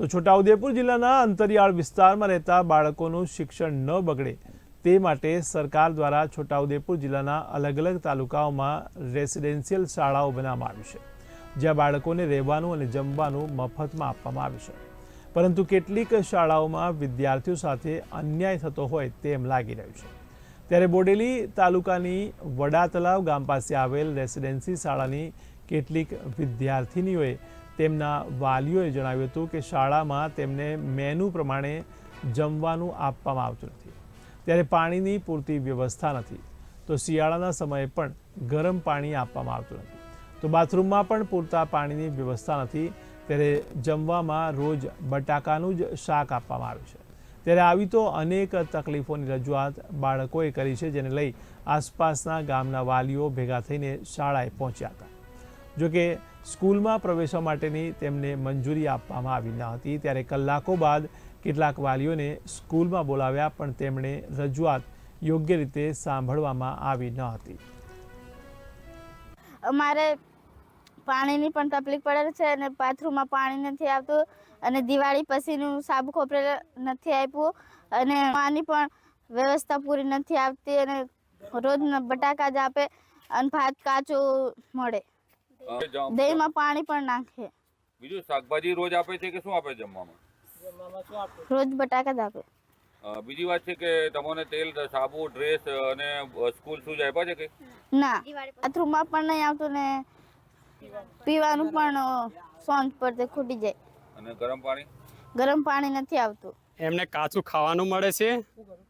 તો છોટાઉદેપુર જિલ્લાના અંતરિયાળ વિસ્તારમાં રહેતા બાળકોનું શિક્ષણ ન બગડે તે માટે સરકાર દ્વારા છોટાઉદેપુર જિલ્લાના અલગ અલગ તાલુકાઓમાં રેસિડેન્શિયલ શાળાઓ બનાવવામાં આવી છે, જ્યાં બાળકોને રહેવાનું અને જમવાનું મફતમાં આપવામાં આવ્યું છે. પરંતુ કેટલીક શાળાઓમાં વિદ્યાર્થીઓ સાથે અન્યાય થતો હોય તેમ લાગી રહ્યું છે. ત્યારે બોડેલી તાલુકાની વડા તલાવ ગામ પાસે આવેલ રેસિડેન્સી શાળાની કેટલીક વિદ્યાર્થિનીઓએ તેમના વાલીઓએ જણાવ્યું હતું કે શાળામાં તેમને મેનુ પ્રમાણે જમવાનું આપવામાં આવતું નથી. ત્યારે પાણીની પૂરતી વ્યવસ્થા નથી, તો શિયાળાના સમયે પણ ગરમ પાણી આપવામાં આવતું નથી, તો બાથરૂમમાં પણ પૂરતા પાણીની વ્યવસ્થા નથી. ત્યારે જમવામાં રોજ બટાકાનું જ શાક આપવામાં આવે છે. ત્યારે આવી તો અનેક તકલીફોની રજૂઆત બાળકોએ કરી છે, જેને લઈ આસપાસના ગામના વાલીઓ ભેગા થઈને શાળાએ પહોંચ્યા હતા. જોકે સ્કૂલમાં પ્રવેશવા માટેની તેમને મંજૂરી આપવામાં આવી ન હતી. ત્યારે કલાકો બાદ કેટલાક વાલીઓને સ્કૂલમાં બોલાવ્યા, પણ તેમણે રજૂઆત યોગ્ય રીતે સાંભળવામાં આવી ન હતી. અમારે પાણીની પણ તકલીફ પડે છે અને બાથરૂમમાં પાણી નથી આવતું અને દિવાળી પછીનું સાબુ ખોપરેલ નથી આપ્યું અને પાણી પણ વ્યવસ્થા પૂરી નથી આવતી અને રોજ બટાકા જ આપે અને ભાત કાચું મળે. દહીંમાં પાણી પણ નાખે. બીજું શાકભાજી રોજ આપે છે કે શું આપે જમવામાં? રોજ બટાકા જ આપે. બીજી વાત છે કે તમને તેલ, સાબુ, ડ્રેસ અને સ્કૂલ શૂઝ આપ્યા છે કે ના? બાથરૂમમાં પણ નહીં આવતું ને પીવાનું પણ સાંજ પડતે ખૂટી જાય. અને ગરમ પાણી નથી આવતું. એમને કાચું ખાવાનું મળે છે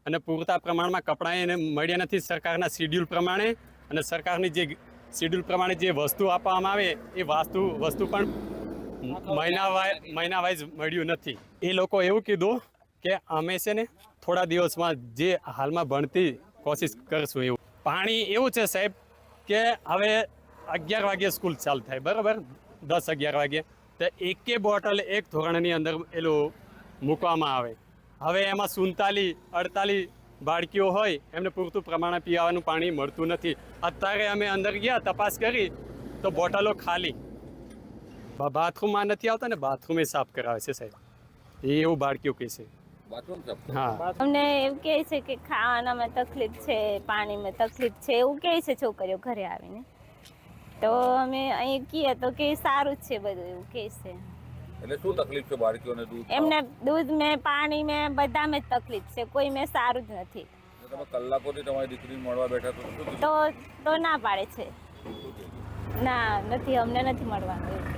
અને પૂરતા પ્રમાણમાં કપડાં એને મળ્યા નથી સરકારના શિડ્યુલ પ્રમાણે, અને સરકારની જે શિડ્યુલ પ્રમાણે જે વસ્તુ આપવામાં આવે એ વસ્તુ પણ મહિના વાઇઝ મળ્યું નથી. એ લોકો એવું કીધું કે અમે છે ને થોડા દિવસમાં જે હાલમાં ભણતી કોશિશ કરશું. એવું પાણી એવું છે સાહેબ કે હવે 11 વાગ્યે સ્કૂલ ચાલુ થાય, બરાબર, 10-11 વાગ્યે, તો એકે બોટલ એક ધોરણની અંદર એલું મૂકવામાં આવે. હવે એમાં 47-48 બાળકીઓ હોય, એમને પૂરતું પ્રમાણે પીવાનું પાણી મળતું નથી. અત્યારે અમે અંદર ગયા, તપાસ કરી તો બોટલો ખાલી. બાથરૂમમાં નથી આવતા ને બાથરૂમે સાફ કરાવે છે સાહેબ, એવું બાળકીઓ કહે છે. હા, અમને એવું કહે છે કે ખાવાનામાં તકલીફ છે, પાણીમાં તકલીફ છે, એવું કહે છે છોકરીઓ ઘરે આવીને. તો અમે અહીં કહીએ તો કે સારું જ છે બધું, એવું કહે છે. એટલે શું તકલીફ છે બાળકીઓને? એમને દૂધ મેં, પાણી મેં, બધામાં જ તકલીફ છે, કોઈ મેં સારું જ નથી. તમે કલાકોથી તમારી દીકરીને મળવા બેઠા તો ના પાડે છે. ના, નથી, અમને નથી મળવાનું.